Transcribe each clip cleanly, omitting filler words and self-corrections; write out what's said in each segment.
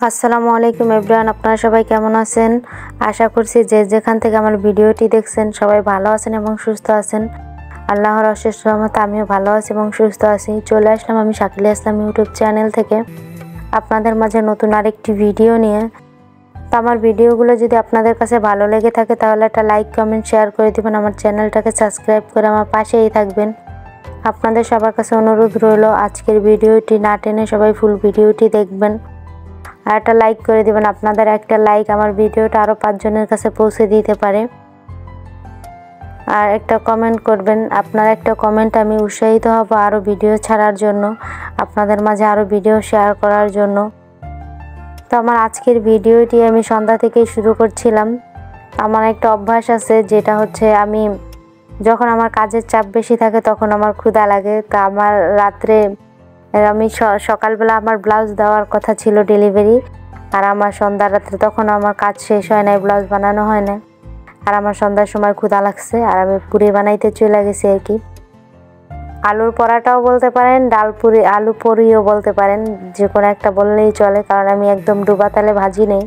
আসসালামু আলাইকুম এভরিওয়ান, আপনারা সবাই কেমন আছেন? আশা করছি যে যেখান থেকে আমার ভিডিওটি দেখছেন সবাই ভালো আছেন এবং সুস্থ আছেন। আল্লাহর অশেষ রহমতে আমিও ভালো আছি এবং সুস্থ আছি। চলে আসলাম আমি শাকিলা ইসলাম ইউটিউব চ্যানেল থেকে আপনাদের মাঝে নতুন আরেকটি ভিডিও নিয়ে। তো আমার ভিডিওগুলো যদি আপনাদের কাছে ভালো লেগে থাকে তাহলে একটা লাইক, কমেন্ট, শেয়ার করে দিবেন। আমার চ্যানেলটাকে সাবস্ক্রাইব করে আমার পাশেই থাকবেন। আপনাদের সবার কাছে অনুরোধ রইল আজকের ভিডিওটি না টেনে সবাই ফুল ভিডিওটি দেখবেন আর একটা লাইক করে দিবেন। আপনাদের একটা লাইক আমার ভিডিওটা আরও 5 জনের কাছে পৌঁছে দিতে পারে। আর একটা কমেন্ট করবেন, আপনার একটা কমেন্ট আমি উৎসাহিত হব আরও ভিডিও ছাড়ার জন্য, আপনাদের মাঝে আরও ভিডিও শেয়ার করার জন্য। তো আমার আজকের ভিডিওটি আমি সন্ধ্যা থেকেই শুরু করছিলাম। আমার একটা অভ্যাস আছে, যেটা হচ্ছে আমি যখন আমার কাজের চাপ বেশি থাকে তখন আমার ক্ষুধা লাগে। তা আমার রাত্রে আমি সকালবেলা আমার ব্লাউজ দেওয়ার কথা ছিল ডেলিভারি, আর আমার সন্ধ্যা রাত্রে তখন আমার কাজ শেষ হয় নাই, ব্লাউজ বানানো হয় না, আর আমার সন্ধ্যার সময় ক্ষুধা লাগছে আর আমি পুরি বানাইতে চলে গেছি আর কি। আলুর পরাটাও বলতে পারেন, ডাল পুরি, আলু পুরিও বলতে পারেন, যে কোনো একটা বললেই চলে, কারণ আমি একদম ডুবা তেলে ভাজি নেই।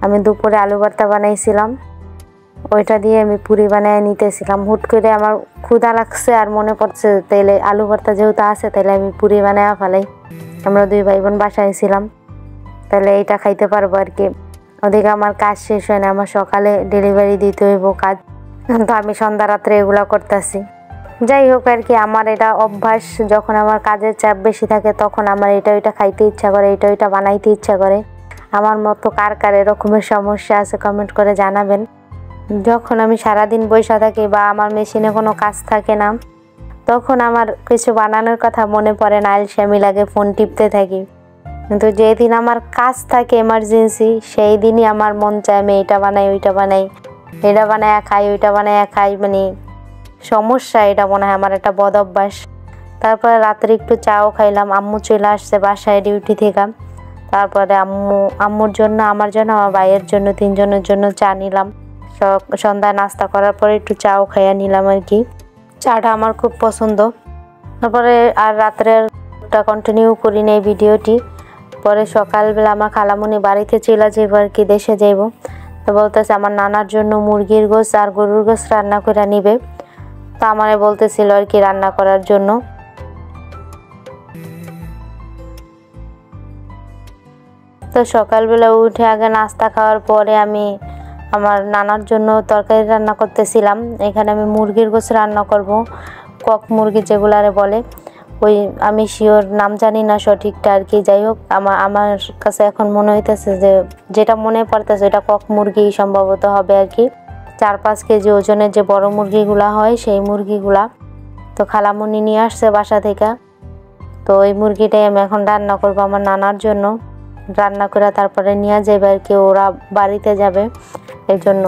আমি দুপুরে আলু ভর্তা বানাইছিলাম, ওইটা দিয়ে আমি পুরি বানিয়ে নিতেছিলাম। হুট করে আমার ক্ষুধা লাগছে আর মনে পড়ছে তাইলে আলু ভর্তা যেহেতু আছে তাইলে আমি পুরি বানিয়ে ফেলাই। আমরা 2 ভাই বোন বাসায় ছিলাম, তাহলে এইটা খাইতে পারবো আর কি। ওদিকে আমার কাজ শেষ হয় না, আমার সকালে ডেলিভারি দিতে হইব কাজ, তো আমি সন্ধ্যা রাত্রে এগুলো করতেছি। যাই হোক আর কি, আমার এটা অভ্যাস, যখন আমার কাজের চাপ বেশি থাকে তখন আমার এটা ওইটা খাইতে ইচ্ছা করে, এটা ওইটা বানাইতে ইচ্ছা করে। আমার মতো কার কার এরকমের সমস্যা আছে কমেন্ট করে জানাবেন। যখন আমি সারাদিন বসে থাকি বা আমার মেশিনে কোনো কাজ থাকে না, তখন আমার কিছু বানানোর কথা মনে পড়ে না, আলসেমি লাগে, ফোন টিপতে থাকি। কিন্তু যেদিন আমার কাজ থাকে এমার্জেন্সি, সেই দিনই আমার মন চায় আমি এটা বানাই, ওইটা বানাই, এটা বানায় খাই, ওইটা বানায় খাই। মানে সমস্যা, এটা মনে হয় আমার একটা বদ অভ্যাস। তারপরে রাত্রে একটু চাও খাইলাম, আম্মু চলে আসছে বাসায় ডিউটি থেকে। তারপরে আম্মুর জন্য, আমার জন্য, আমার ভাইয়ের জন্য, 3 জনের জন্য চা নিলাম। সন্ধ্যায় নাস্তা করার পরে একটু চাও খাইয়া নিলাম আর কি। চাটা আমার খুব পছন্দ। তারপরে আর রাত্রেরটা কন্টিনিউ করি না এই ভিডিওটি। পরে সকালবেলা আমার খালামুনি বাড়িতে চলে যাইব আর কি, দেশে যাইব। তো বলতেছে আমার নানার জন্য মুরগির গোশ আর গরুর গোশ রান্না করে নিবে। তো আমারে বলতেছিল আর কি রান্না করার জন্য। তো সকালবেলা উঠে আগে নাস্তা খাওয়ার পরে আমি আমার নানার জন্য তরকারি রান্না করতেছিলাম। এখানে আমি মুরগির গোশ রান্না করব, কক মুরগি যেগুলারে বলে, ওই আমি শিওর নাম জানি না সঠিকটা আর কি। যাই হোক, আমার কাছে এখন মনে হইতেছে যে, যেটা মনে পড়তেছে এটা কক মুরগি সম্ভবত হবে আর কি। 4-5 কেজি ওজনের যে বড় মুরগিগুলা হয় সেই মুরগিগুলা। তো খালামুনি নিয়ে আসছে বাসা থেকে, তো ওই মুরগিটাই আমি এখন রান্না করব আমার নানার জন্য। রান্না করে তারপরে নিয়ে যাবে আর কি, ওরা বাড়িতে যাবে, এই জন্য।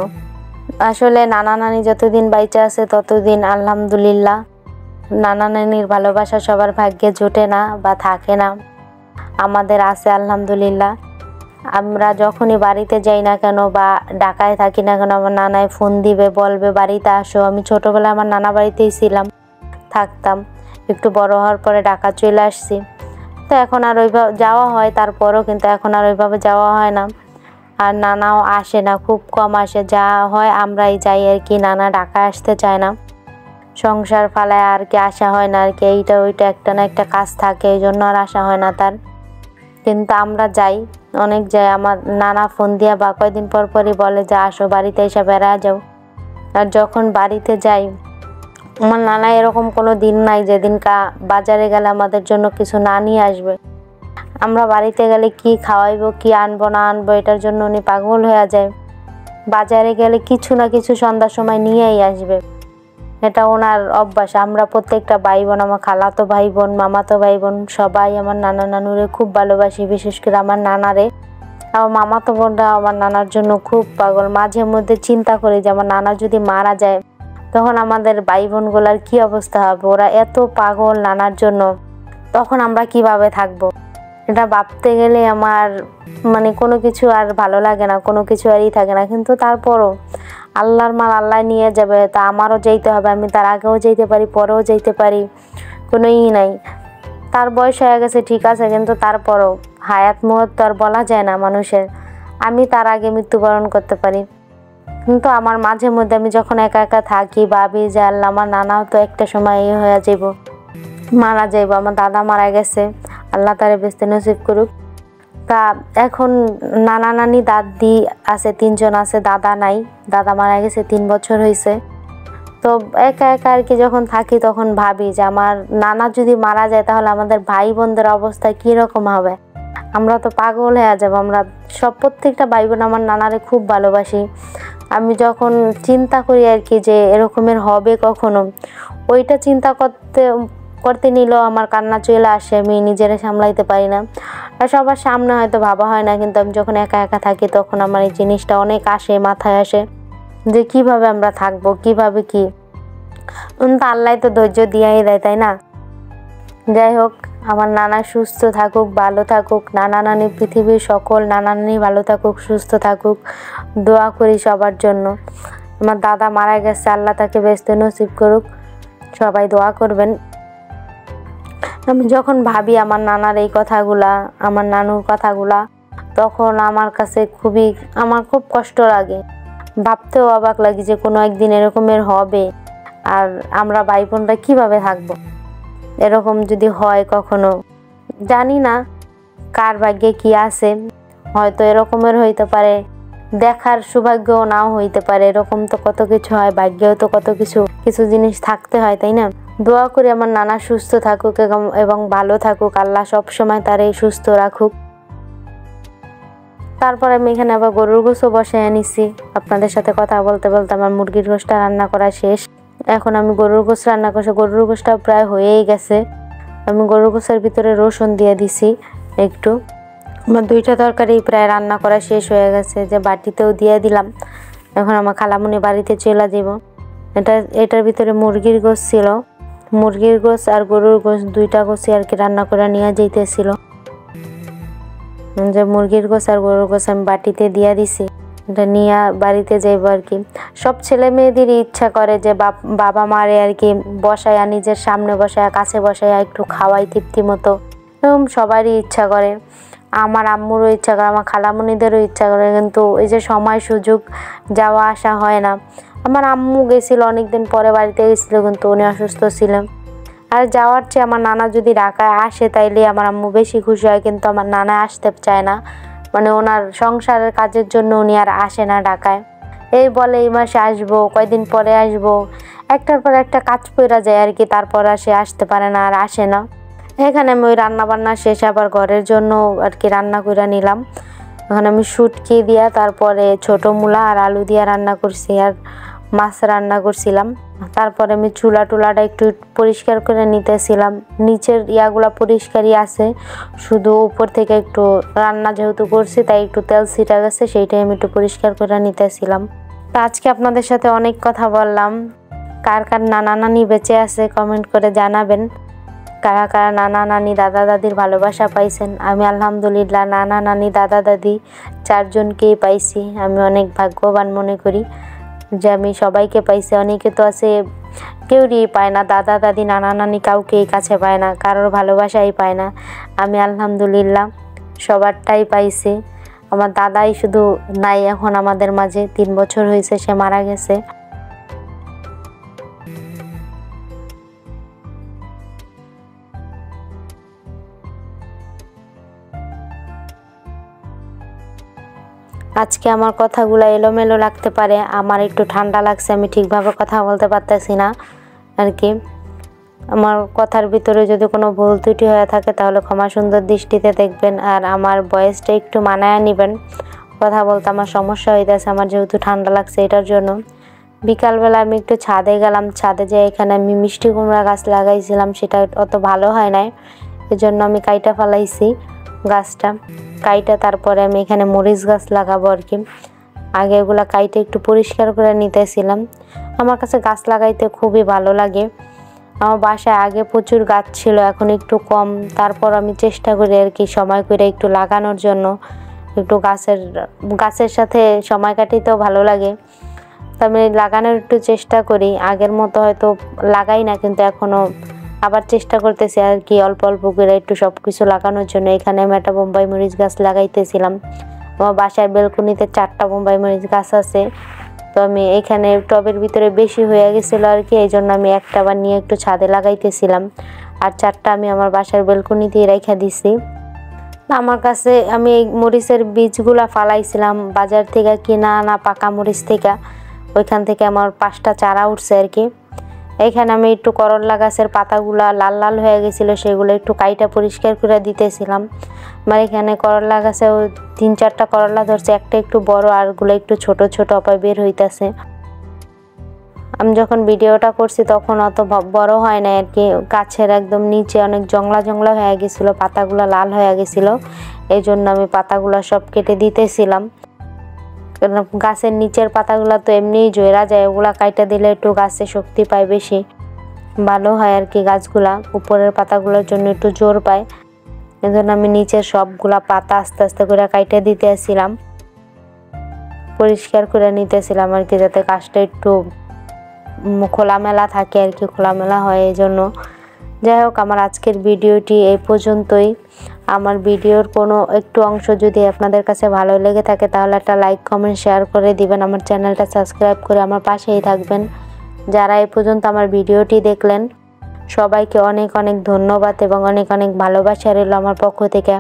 আসলে নানা নানি যতদিন বাইচা আছে ততদিন আলহামদুলিল্লাহ। নানা নানির ভালোবাসা সবার ভাগ্যে জোটে না বা থাকে না, আমাদের আছে আলহামদুলিল্লাহ। আমরা যখনই বাড়িতে যাই না কেন বা ঢাকায় থাকি না কেন, আমার নানায় ফোন দিবে, বলবে বাড়িতে আসো। আমি ছোটোবেলায় আমার নানা বাড়িতেই ছিলাম, থাকতাম। একটু বড় হওয়ার পরে ঢাকা চলে আসছি, তো এখন আর ওইভাবে যাওয়া হয়, তারপরও কিন্তু এখন আর ওইভাবে যাওয়া হয় না। আর নানাও আসে না, খুব কম আসে, যা হয় আমরাই যাই আর কি। নানা ঢাকা আসতে চায় না, সংসার ফালায় আর কি আসা হয় না আর কি। এইটা ওইটা একটা না একটা কাজ থাকে, এই জন্য আর আসা হয় না তার। কিন্তু আমরা যাই, অনেক যাই। আমার নানা ফোন দিয়া বা কয়দিন পর পরই বলে যে আসো বাড়িতে, এসে বেড়া যাও। আর যখন বাড়িতে যাই, আমার নানা এরকম কোনো দিন নাই যেদিন বাজারে গেলে আমাদের জন্য কিছু না নিয়ে আসবে। আমরা বাড়িতে গেলে কি খাওয়াইবো, কি আনবো না আনবো, এটার জন্য উনি পাগল হয়ে যায়। বাজারে গেলে কিছু না কিছু সন্ধ্যার সময় নিয়েই আসবে, এটা ওনার অভ্যাস। আমরা প্রত্যেকটা ভাই বোন, আমার খালাতো ভাই বোন, মামাতো ভাই বোন, সবাই আমার নানা নানুরে খুব ভালোবাসি। বিশেষ করে আমার নানারে, আমার মামাতো বোনরা আমার নানার জন্য খুব পাগল। মাঝে মধ্যে চিন্তা করি যে আমার নানা যদি মারা যায় তখন আমাদের ভাই বোনগুলার কি অবস্থা হবে। ওরা এত পাগল নানার জন্য, তখন আমরা কিভাবে থাকবো, এটা ভাবতে গেলে আমার মানে কোনো কিছু আর ভালো লাগে না, কোনো কিছু আরই থাকে না। কিন্তু তারপরও আল্লাহর মাল আল্লাহ নিয়ে যাবে, তা আমারও যেতে হবে। আমি তার আগেও যেতে পারি, পরেও যেতে পারি, কোনো নাই। তার বয়স হয়ে গেছে ঠিক আছে, কিন্তু তারপরও হায়াত মুহূর্ত আর বলা যায় না মানুষের। আমি তার আগে মৃত্যুবরণ করতে পারি, কিন্তু আমার মাঝে মধ্যে আমি যখন একা একা থাকি ভাবি যে আল্লাহ, আমার নানাও তো একটা সময় হয়ে যাইব, মারা যাইব। আমার দাদা মারা গেছে, আল্লাহ তারে বেস্তে নসিব করুক। তা এখন নানা নানি দাদি আছে, 3 জন আছে, দাদা নাই, দাদা মারা গেছে 3 বছর হয়েছে। তো একা একা আর কি যখন থাকি তখন ভাবি যে আমার নানা যদি মারা যায় তাহলে আমাদের ভাই বোনদের অবস্থা কীরকম হবে। আমরা তো পাগল হয়ে যাব। আমরা প্রত্যেকটা ভাই বোন আমার নানারে খুব ভালোবাসি। আমি যখন চিন্তা করি আর কি যে এরকমের হবে কখনো, ওইটা চিন্তা করতে নিলেও আমার কান্না চলে আসে, আমি নিজেরা সামলাইতে পারি না। আর সবার সামনে হয়তো ভাবা হয় না, কিন্তু আমি যখন একা একা থাকি তখন আমার এই জিনিসটা অনেক আসে, মাথায় আসে যে কিভাবে আমরা থাকবো, কিভাবে কি। আল্লাহ তো ধৈর্য দিয়াই দেয়, তাই না? যাই হোক, আমার নানা সুস্থ থাকুক, ভালো থাকুক, নানা নানি পৃথিবীর সকল নানা নানি ভালো থাকুক, সুস্থ থাকুক, দোয়া করি সবার জন্য। আমার দাদা মারা গেছে, আল্লাহ তাকে বেহেশতে নসিব করুক, সবাই দোয়া করবেন। আমি যখন ভাবি আমার নানার এই কথাগুলা, আমার নানুর কথাগুলা, তখন আমার কাছে আমার খুব কষ্ট লাগে, ভাবতেও অবাক লাগে যে কোনো একদিন এরকমের হবে, আর আমরা ভাই বোনরা কীভাবে থাকবো। এরকম যদি হয় কখনো, জানি না কার ভাগ্যে কি আছে, হয়তো এরকমের হইতে পারে, দেখার সৌভাগ্যও নাও হইতে পারে। এরকম তো কত কিছু হয়, ভাগ্যেও তো কত কিছু জিনিস থাকতে হয়, তাই না? দোয়া করি আমার নানা সুস্থ থাকুক এবং ভালো থাকুক, আল্লাহ সবসময় তার এই সুস্থ রাখুক। তারপর আমি এখানে আবার গরুর গোশও বসায় নিছি। আপনাদের সাথে কথা বলতে বলতে আমার মুরগির গোশটা রান্না করা শেষ। এখন আমি গরুর গোশ রান্না করছি। গরুর গোশটা প্রায় হয়েই গেছে। আমি গরুর গোশের ভিতরে রসুন দিয়ে দিছি একটু। আমার 2টা তরকারি প্রায় রান্না করা শেষ হয়ে গেছে, যে বাটিতেও দিয়ে দিলাম। এখন আমার খালামুনি বাড়িতে চলে যাব। এটার ভিতরে মুরগির গোশ ছিল, মুরগির গোশ আর গরুর গোশ 2টা গোশই আর কি রান্না করে নিয়ে যাইতেছিল। যে মুরগির গোশ আর গরুর গোশ আমি বাটিতে দিয়ে দিছি, এটা নিয়ে বাড়িতে যাইব আর কি। সব ছেলে মেয়েদেরই ইচ্ছা করে যে বাবা মারে আর কি বসায়া, নিজের সামনে বসায়া, কাছে বসায়া একটু খাওয়াই তৃপ্তি মতো, এরকম সবারই ইচ্ছা করে। আমার আম্মুরও ইচ্ছা করে, আমার খালামুনিদেরও ইচ্ছা করে, কিন্তু এই যে সময় সুযোগ যাওয়া আসা হয় না। আমার আম্মু গেছিল অনেকদিন পরে, বাড়িতে গেছিল, কিন্তু উনি অসুস্থ ছিলেন। আর যাওয়ার চেয়ে আমার নানা যদি ঢাকায় আসে তাইলে আমার আম্মু বেশি খুশি হয়, কিন্তু আমার নানা আসতে চায় না। মানে ওনার সংসারের কাজের জন্য উনি আর আসে না ঢাকায়। এই বলে এই মাসে আসবো, কয়দিন পরে আসবো, একটার পর একটা কাজ পড়া যায় আর কি, তারপর আর সে আসতে পারে না, আর আসে না। এখানে আমি ওই রান্না বান্না শেষ আবার ঘরের জন্য আর কি রান্না করে নিলাম। এখন আমি শুটকি দিয়া, তারপরে ছোট মূলা আর আলু দিয়া রান্না করছি, আর মাছ রান্না করছিলাম। তারপরে আমি চুলাটা একটু পরিষ্কার করে নিতেছিলাম। নিচের ইয়াগুলা পরিষ্কারই আছে, শুধু উপর থেকে একটু রান্না যেহেতু করছি তাই একটু তেল ছিটা গেছে, সেইটাই আমি একটু পরিষ্কার করে নিতেছিলাম। তো আজকে আপনাদের সাথে অনেক কথা বললাম। কার কার নানা নানি বেঁচে আছে কমেন্ট করে জানাবেন। কারা কারা নানা নানি দাদা দাদির ভালোবাসা পাইছেন। আমি আলহামদুলিল্লাহ নানা নানি দাদা দাদি 4 জনকেই পাইছি। আমি অনেক ভাগ্যবান মনে করি যে আমি সবাইকে পাইছি। অনেকে তো আছে কেউই পায় না, দাদা দাদি নানা নানি কাউকেই কাছে পায় না, কারোর ভালোবাসাই পায় না। আমি আলহামদুলিল্লাহ সবারটাই পাইছি। আমার দাদাই শুধু নাই এখন আমাদের মাঝে, 3 বছর হয়েছে সে মারা গেছে। আজকে আমার কথাগুলো এলোমেলো লাগতে পারে, আমার একটু ঠান্ডা লাগছে, আমি ঠিকভাবে কথা বলতে পারতেছি না আর কি। আমার কথার ভিতরে যদি কোনো ভুল ত্রুটি হয়ে থাকে তাহলে ক্ষমা সুন্দর দৃষ্টিতে দেখবেন, আর আমার ভয়েসটা একটু মানায় নেবেন। কথা বলতে আমার সমস্যা হইতেছে, আমার যেহেতু ঠান্ডা লাগছে এটার জন্য। বিকালবেলা আমি একটু ছাদে গেলাম, ছাদে যেয়ে এখানে আমি মিষ্টি কুমড়া গাছ লাগাইছিলাম, সেটা অত ভালো হয় নাই, এজন্য আমি কাইটা ফেলাইছি গাছটা। কাইটা তারপরে আমি এখানে মরিচ গাছ লাগাবো আর কি। আগে এগুলা কাইটা একটু পরিষ্কার করে নিতেছিলাম। আমার কাছে গাছ লাগাইতে খুবই ভালো লাগে। আমার বাসায় আগে প্রচুর গাছ ছিল, এখন একটু কম। তারপর আমি চেষ্টা করি আর কি সময় করে একটু লাগানোর জন্য, একটু গাছের সাথে সময় কাটাইতেও ভালো লাগে। তো আমি লাগানোর একটু চেষ্টা করি। আগের মতো হয়তো লাগাই না, কিন্তু এখনও আবার চেষ্টা করতেছি আর কি অল্প অল্প করে একটু সব কিছু লাগানোর জন্য। এখানে আমি একটা বোম্বাই মরিচ গাছ লাগাইতেছিলাম। আমার বাসার বেলকনিতে 4টা বোম্বাই মরিচ গাছ আছে। তো আমি এখানে টবের ভিতরে বেশি হয়ে গেছিলো আর কি, এই জন্য আমি একটা আবার নিয়ে একটু ছাদে লাগাইতেছিলাম। আর 4টা আমি আমার বাসার বেলকনিতেই রেখে দিছি। আমার কাছে আমি এই মরিচের বীজগুলা ফালাইছিলাম বাজার থেকে কিনা আনা পাকা মরিচ থেকে, ওইখান থেকে আমার 5টা চারা উঠছে আর কি। এখানে আমি একটু করলা গাছের পাতাগুলা লাল লাল হয়ে গেছিলো, সেগুলো একটু কাইটা পরিষ্কার করে দিতেছিলাম। আমার এখানে করলা গাছেও 3-4টা করলা ধরছে, একটা একটু বড় আরগুলো একটু ছোট ছোট অপায় বের হইতাছে। আমি যখন ভিডিওটা করছি তখন অত বড় হয় না আর কি, গাছের একদম নিচে অনেক জংলা জংলা হয়ে গেছিলো, পাতাগুলো লাল হয়ে গেছিলো, এই জন্য আমি পাতাগুলো সব কেটে দিতেছিলাম। গাছের নিচের পাতাগুলো তো এমনিই জয়রা যায়, ওগুলা কাইটা দিলে একটু গাছে শক্তি পায়, বেশি ভালো হয় আর কি গাছগুলা। উপরের পাতাগুলোর জন্য একটু জোর পায়, এই জন্য আমি নিচের সবগুলা পাতা আস্তে আস্তে করে কাইটা দিতেছিলাম, পরিষ্কার করে নিতেছিলাম আর কি, যাতে গাছটা একটু খোলামেলা থাকে আর কি, খোলামেলা হয় এই জন্য। যাই হোক, আমার আজকের ভিডিওটি এই পর্যন্তই। আমার ভিডিওর কোনো একটু অংশ যদি আপনাদের কাছে ভালো লেগে থাকে তাহলে একটা লাইক কমেন্ট শেয়ার করে দিবেন, আমার চ্যানেলটা সাবস্ক্রাইব করে আমার পাশেই থাকবেন। যারা এই পর্যন্ত আমার ভিডিওটি দেখলেন সবাইকে অনেক অনেক ধন্যবাদ এবং অনেক অনেক ভালোবাসা রইল আমার পক্ষ থেকে।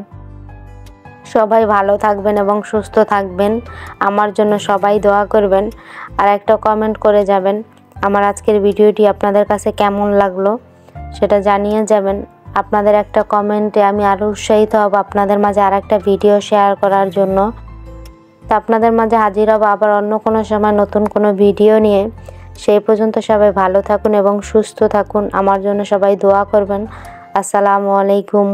সবাই ভালো থাকবেন এবং সুস্থ থাকবেন, আমার জন্য সবাই দোয়া করবেন। আর একটা কমেন্ট করে যাবেন আমার আজকের ভিডিওটি আপনাদের কাছে কেমন লাগলো সেটা জানিয়ে যাবেন। আপনাদের একটা কমেন্টে আমি আরও উৎসাহিত হব আপনাদের মাঝে আর একটা ভিডিও শেয়ার করার জন্য। তো আপনাদের মাঝে হাজির হব আবার অন্য কোনো সময় নতুন কোনো ভিডিও নিয়ে। সেই পর্যন্ত সবাই ভালো থাকুন এবং সুস্থ থাকুন, আমার জন্য সবাই দোয়া করবেন। আসসালামু আলাইকুম।